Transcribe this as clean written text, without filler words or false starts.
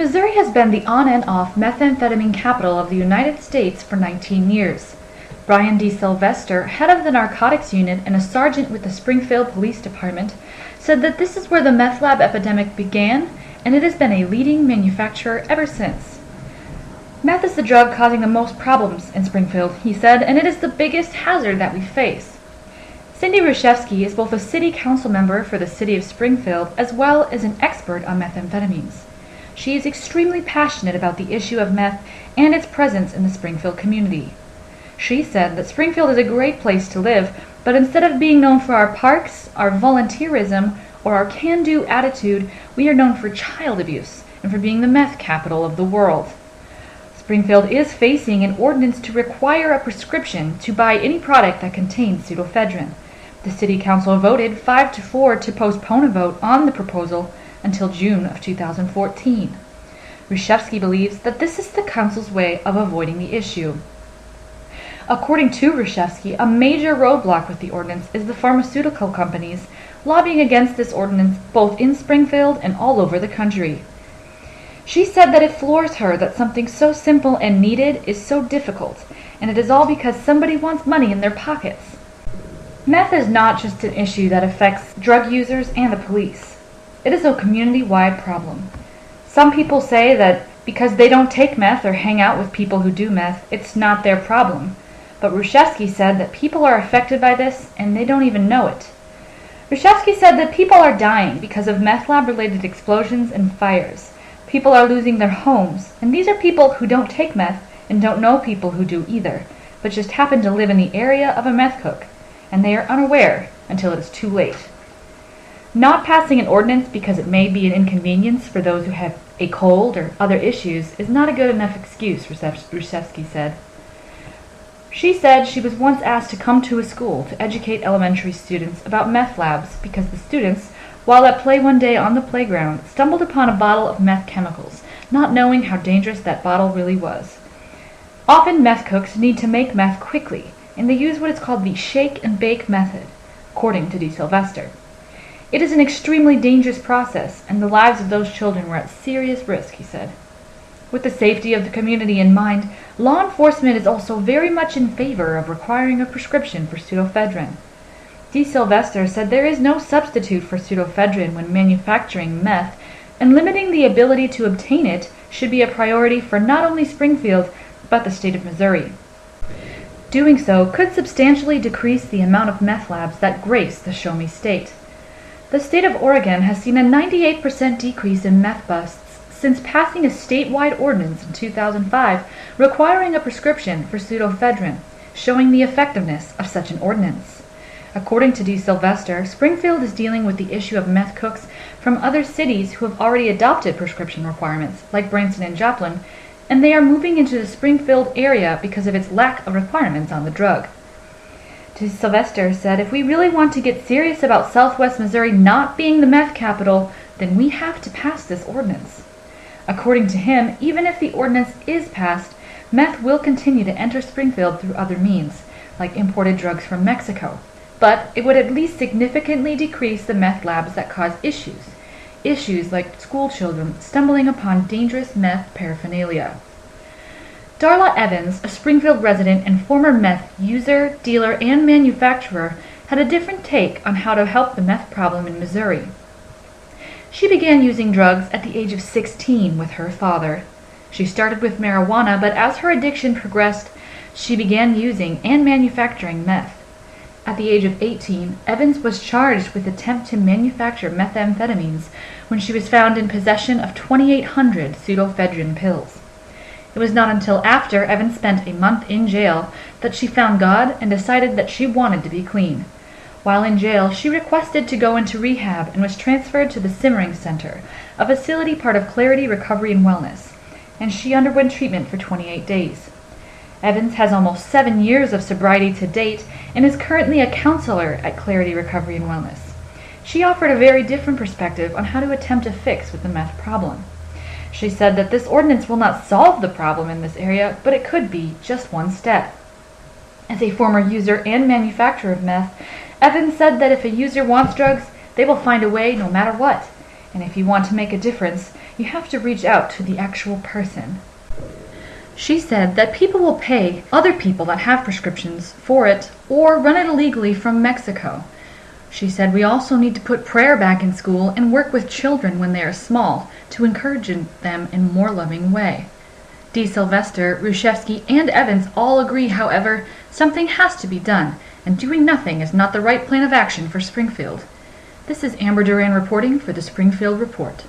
Missouri has been the on and off methamphetamine capital of the United States for 19 years. Brian D. Sylvester, head of the narcotics unit and a sergeant with the Springfield Police Department, said that this is where the meth lab epidemic began, and it has been a leading manufacturer ever since. Meth is the drug causing the most problems in Springfield, he said, and it is the biggest hazard that we face. Cindy Ruszewski is both a city council member for the city of Springfield as well as an expert on methamphetamines. She is extremely passionate about the issue of meth and its presence in the Springfield community. She said that Springfield is a great place to live, but instead of being known for our parks, our volunteerism, or our can-do attitude, we are known for child abuse and for being the meth capital of the world. Springfield is facing an ordinance to require a prescription to buy any product that contains pseudoephedrine. The City Council voted 5-4 to postpone a vote on the proposal until June of 2014. Ruszewski believes that this is the Council's way of avoiding the issue. According to Ruszewski, a major roadblock with the ordinance is the pharmaceutical companies lobbying against this ordinance both in Springfield and all over the country. She said that it floors her that something so simple and needed is so difficult, and it is all because somebody wants money in their pockets. Meth is not just an issue that affects drug users and the police. It is a community-wide problem. Some people say that because they don't take meth or hang out with people who do meth, it's not their problem. But Ruszewski said that people are affected by this and they don't even know it. Ruszewski said that people are dying because of meth lab-related explosions and fires. People are losing their homes, and these are people who don't take meth and don't know people who do either, but just happen to live in the area of a meth cook, and they are unaware until it is too late. Not passing an ordinance because it may be an inconvenience for those who have a cold or other issues is not a good enough excuse, Ruszewski said. She said she was once asked to come to a school to educate elementary students about meth labs because the students, while at play one day on the playground, stumbled upon a bottle of meth chemicals, not knowing how dangerous that bottle really was. Often meth cooks need to make meth quickly, and they use what is called the shake and bake method, according to D. Sylvester. It is an extremely dangerous process, and the lives of those children were at serious risk, he said. With the safety of the community in mind, law enforcement is also very much in favor of requiring a prescription for pseudoephedrine. D. Sylvester said there is no substitute for pseudoephedrine when manufacturing meth, and limiting the ability to obtain it should be a priority for not only Springfield, but the state of Missouri. Doing so could substantially decrease the amount of meth labs that grace the Show Me state. The state of Oregon has seen a 98% decrease in meth busts since passing a statewide ordinance in 2005 requiring a prescription for pseudoephedrine, showing the effectiveness of such an ordinance. According to D. Sylvester, Springfield is dealing with the issue of meth cooks from other cities who have already adopted prescription requirements, like Branson and Joplin, and they are moving into the Springfield area because of its lack of requirements on the drug. D. Sylvester said, "If we really want to get serious about Southwest Missouri not being the meth capital, then we have to pass this ordinance." According to him, even if the ordinance is passed, meth will continue to enter Springfield through other means, like imported drugs from Mexico. But it would at least significantly decrease the meth labs that cause issues like school children stumbling upon dangerous meth paraphernalia. Darla Evans, a Springfield resident and former meth user, dealer, and manufacturer, had a different take on how to help the meth problem in Missouri. She began using drugs at the age of 16 with her father. She started with marijuana, but as her addiction progressed, she began using and manufacturing meth. At the age of 18, Evans was charged with attempt to manufacture methamphetamines when she was found in possession of 2,800 pseudoephedrine pills. It was not until after Evans spent a month in jail that she found God and decided that she wanted to be clean. While in jail, she requested to go into rehab and was transferred to the Simmering Center, a facility part of Clarity Recovery and Wellness, and she underwent treatment for 28 days. Evans has almost 7 years of sobriety to date and is currently a counselor at Clarity Recovery and Wellness. She offered a very different perspective on how to attempt a fix with the meth problem. She said that this ordinance will not solve the problem in this area, but it could be just one step. As a former user and manufacturer of meth, Evans said that if a user wants drugs, they will find a way no matter what. And if you want to make a difference, you have to reach out to the actual person. She said that people will pay other people that have prescriptions for it or run it illegally from Mexico. She said we also need to put prayer back in school and work with children when they are small to encourage them in a more loving way. D. Sylvester, Ruszewski, and Evans all agree, however, something has to be done, and doing nothing is not the right plan of action for Springfield. This is Amber Duran reporting for the Springfield Report.